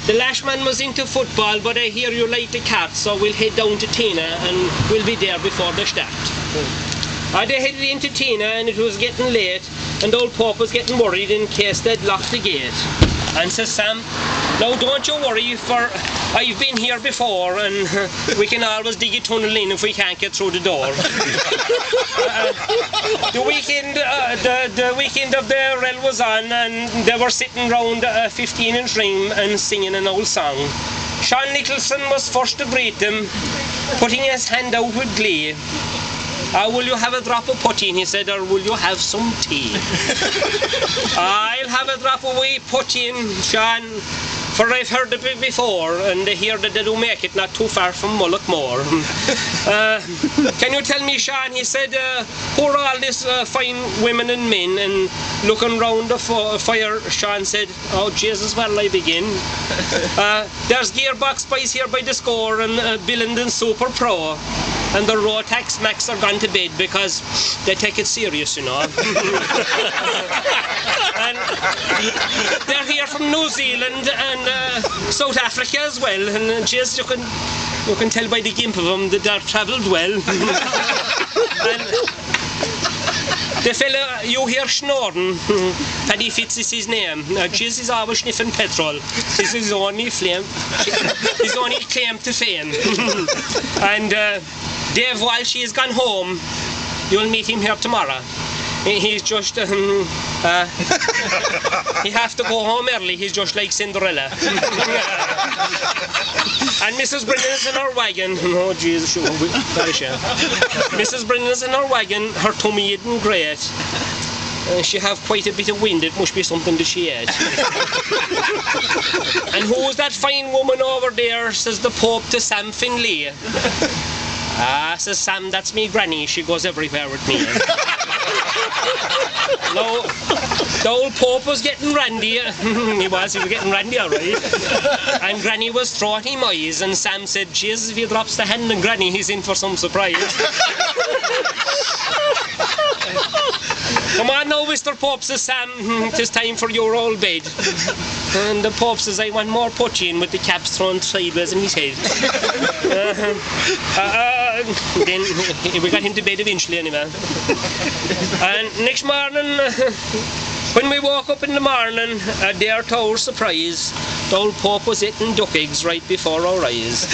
The Lashman was into football, but I hear you like the Cats, so we'll head down to Tina and we'll be there before the start. They headed into Tina and it was getting late, and old Pope was getting worried in case they'd locked the gate. And says Sam, "Now don't you worry, for I've been here before and we can always dig a tunnel in if we can't get through the door." The weekend of the rel was on and they were sitting round a 15-inch ring and singing an old song. Sean Nicholson was first to greet them, putting his hand out with glee. "Will you have a drop of poteen," he said, "or will you have some tea?" "I'll have a drop of wee poteen, Sean, for I've heard of it before, and I hear that they do make it not too far from Mullaghmore." "Can you tell me, Sean," he said, "who are all these fine women and men?" And looking round the fire, Sean said, "Oh, Jesus, where'll I begin? There's Gearbox boys here by the score, and Billenden Super Pro. And the Rotax Max are gone to bed because they take it serious, you know." And they're here from New Zealand and South Africa as well. And just you can tell by the gimp of them that they're travelled well. And the fella you hear snoring, Paddy Fitz is his name. Jizz is always sniffing petrol. This is his only claim to fame. And Dave, while she has gone home, you'll meet him here tomorrow. He's just, he has to go home early, he's just like Cinderella. And Mrs. Brennan's in her wagon, oh Jesus, very sure. Mrs. Brennan's in her wagon, her tummy isn't great. She have quite a bit of wind, it must be something that she ate. "And who's that fine woman over there?" says the Pope to Sam Finlay. Says Sam, "That's me granny, she goes everywhere with me." No, the old Pope was getting randy. He was getting randy, alright. And Granny was throwing him eyes, and Sam said, "Jesus, if he drops the hand on Granny, he's in for some surprise." "Come on now, Mr. Pope," says Sam, "'tis time for your old bed." And the Pope says, "I want more poteen," with the caps thrown sideways in his head. Then we got him to bed eventually anyway. And next morning, when we woke up in the morning, there to our surprise, the old Pope was eating duck eggs right before our eyes.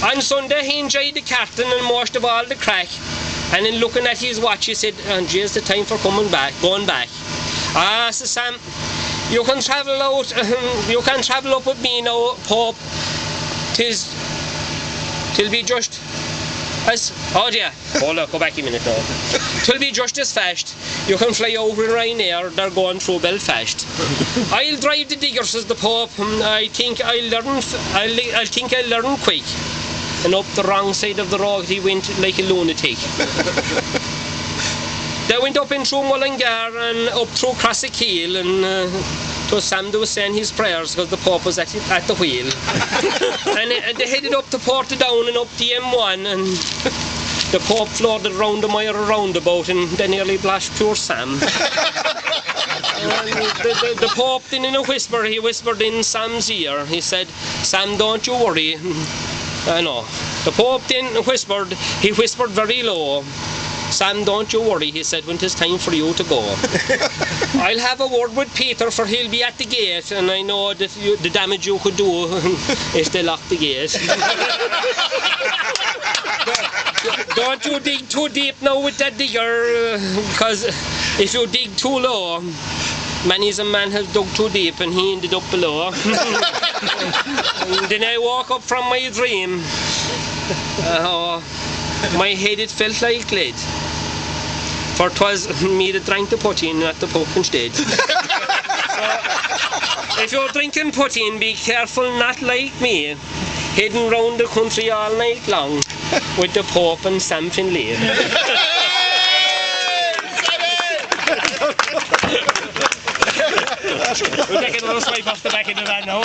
On Sunday he enjoyed the carton and most of all the crack. And in looking at his watch he said, "Geez, the time for going back. Says Sam, you can travel out, you can travel up with me now, Pope. Till be just as, oh dear, hold on, go back a minute now. Till be just as fast. You can fly over in Ryanair, they're going through Belfast. I'll drive the digger," says the Pope. I think I'll learn quick." And up the wrong side of the road he went like a lunatic. They went up in through Mullingar and up through Crossakeel, and to Sam was saying his prayers because the Pope was at the wheel. And they headed up to Portadown and up the M1, and the Pope floated round the mile roundabout and they nearly blashed poor Sam. The Pope then in a whisper, he whispered in Sam's ear, he said, "Sam, don't you worry." No. The Pope then whispered, he whispered very low, "Sam, don't you worry," he said, "when 'tis time for you to go. I'll have a word with Peter, for he'll be at the gate, and I know that the damage you could do if they lock the gate." Don't you dig too deep now with that digger, because if you dig too low, many's a man has dug too deep and he ended up below. And then I woke up from my dream. My head, it felt like lead. For 'twas me that drank the poteen, not the Pope instead. So, if you're drinking poteen, be careful not like me, heading round the country all night long with the Pope and Sam Finlay. We'll take a little swipe off the back end of that now.